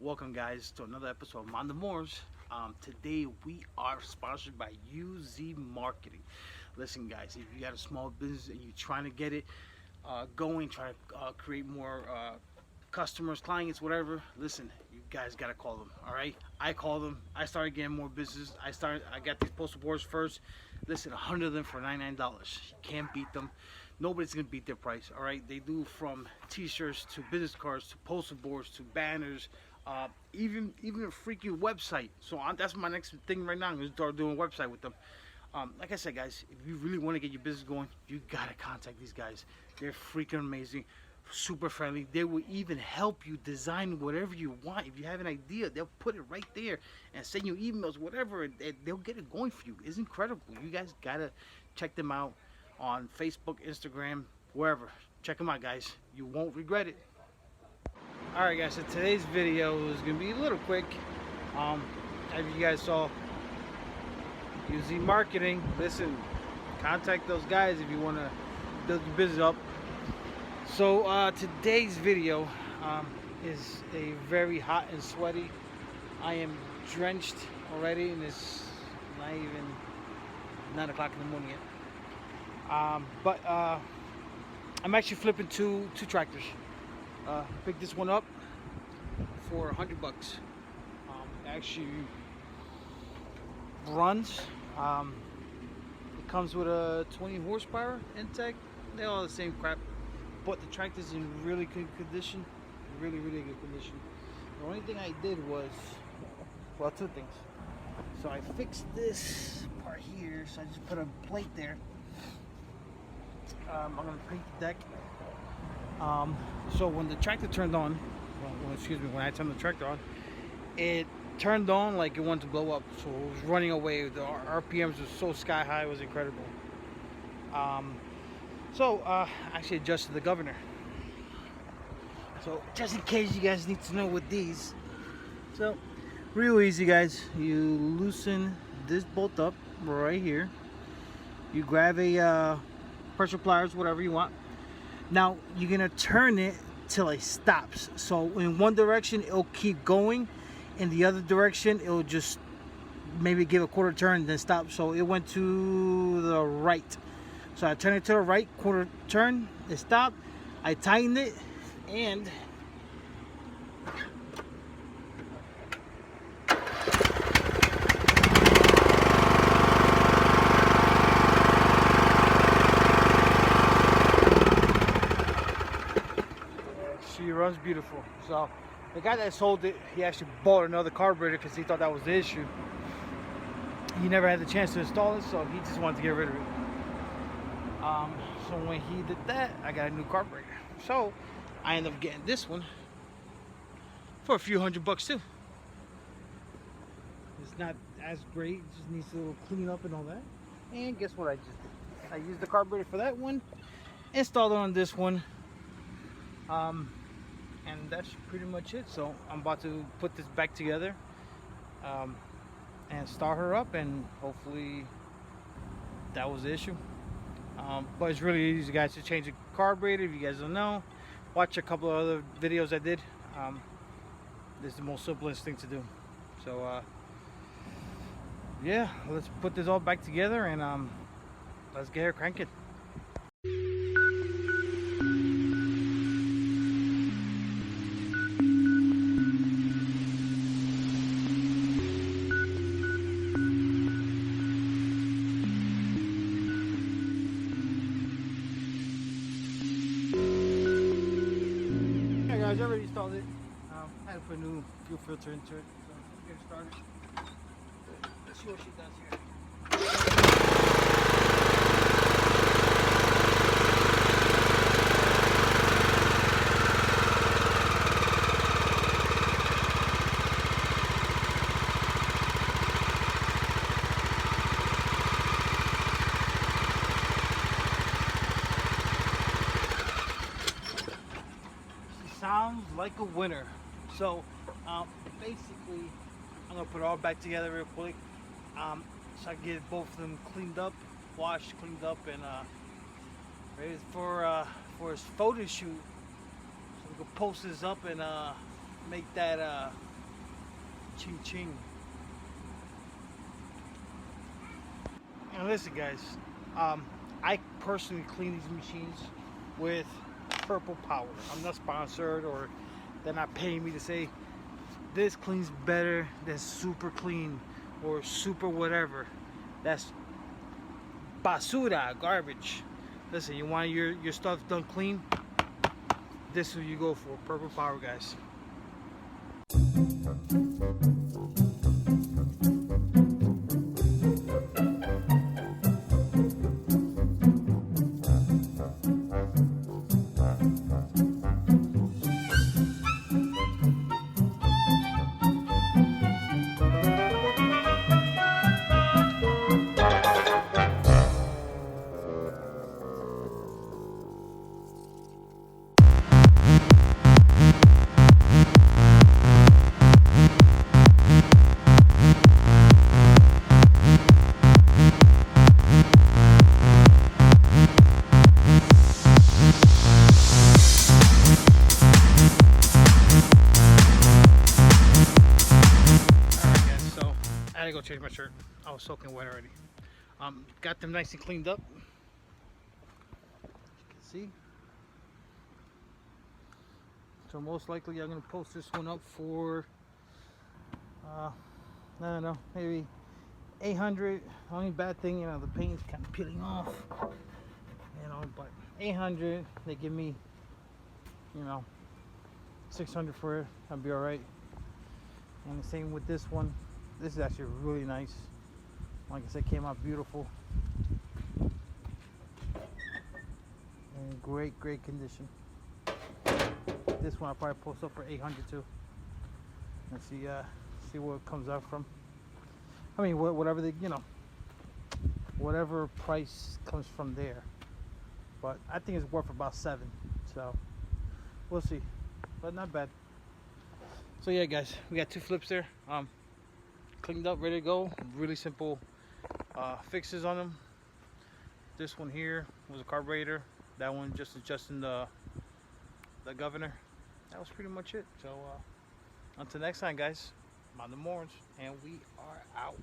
Welcome, guys, to another episode of Mowers. Today we are sponsored by UZ Marketing. Listen, guys, if you got a small business and you're trying to get it going, trying to create more customers, clients, whatever, listen, you guys gotta call them. All right, I call them. I started getting more business. I got these postal boards first. Listen, 100 of them for $99. You can't beat them. Nobody's gonna beat their price. All right, they do from T-shirts to business cards to postal boards to banners, even a freaking website. So that's my next thing right now. I'm gonna start doing a website with them. Like I said, guys, if you really want to get your business going, you gotta contact these guys. They're freaking amazing, super friendly. They will even help you design whatever you want. If you have an idea, they'll put it right there and send you emails, whatever, and they'll get it going for you. It's incredible. You guys gotta check them out on Facebook, Instagram, wherever. Check them out, guys. You won't regret it. Alright, guys, so today's video is gonna be a little quick. As you guys saw, UZ Marketing. Listen, contact those guys if you want to build your business up. So today's video is a very hot and sweaty. I am drenched already, and it's not even 9 o'clock in the morning yet. But I'm actually flipping two tractors. Picked this one up for $100. Actually runs. It comes with a 20 horsepower intake. They're all the same crap, but the tractor's in really good condition. Really good condition. The only thing I did was, well, two things. So I fixed this part here, so I just put a plate there. I'm gonna paint the deck. So when the tractor turned on, when I turned the tractor on, it turned on like it wanted to blow up. So it was running away. The RPMs were so sky high, it was incredible. I actually adjusted the governor. So just in case you guys need to know with these, so real easy, guys. You loosen this bolt up right here. You grab a pressure pliers, whatever you want. Now you're gonna turn it till it stops. So in one direction it'll keep going, in the other direction it'll just maybe give a quarter turn then stop. So it went to the right. So I turned it to the right, quarter turn, it stopped. I tightened it, and she runs beautiful. So the guy that sold it, he actually bought another carburetor because he thought that was the issue. He never had the chance to install it, so he just wanted to get rid of it. So when he did that, I got a new carburetor. So I ended up getting this one for a few $100 too. It's not as great, it just needs a little clean up and all that. And guess what I just did? I used the carburetor for that one, installed it on this one. And that's pretty much it. So I'm about to put this back together and start her up, and hopefully that was the issue. But it's really easy, guys, to change a carburetor. If you guys don't know, watch a couple of other videos I did. This is the most simplest thing to do. So yeah, let's put this all back together, and let's get her cranking. I already installed it. I had to put a new fuel filter into it, so let's get it started. Let's see what she does here. Sounds like a winner. So basically I'm gonna put it all back together real quick, so I can get both of them cleaned up, washed, cleaned up, and ready for his photo shoot. So we can post this up and make that ching ching. And listen, guys, I personally clean these machines with Purple Power. I'm not sponsored, or they're not paying me to say this cleans better than super clean or super whatever. That's basura, garbage. Listen, you want your stuff done clean, this is what you go for. Purple Power, guys. I had to go change my shirt. I was soaking wet already. Got them nice and cleaned up. As you can see. So most likely I'm gonna post this one up for I don't know, maybe 800. Only bad thing, the paint's kind of peeling off. But 800. They give me, 600 for it. I'll be all right. And the same with this one. This is actually really nice. Like I said, came out beautiful. And great condition. This one I'll probably post up for 800 too. And see what it comes out from. I mean, whatever whatever price comes from there. But I think it's worth about 7. So we'll see. But not bad. So yeah, guys, we got 2 flips there. Cleaned up, ready to go. Really simple fixes on them. This one here was a carburetor. That one just adjusting the governor. That was pretty much it. So until next time, guys, I'm on the Mowers, and we are out.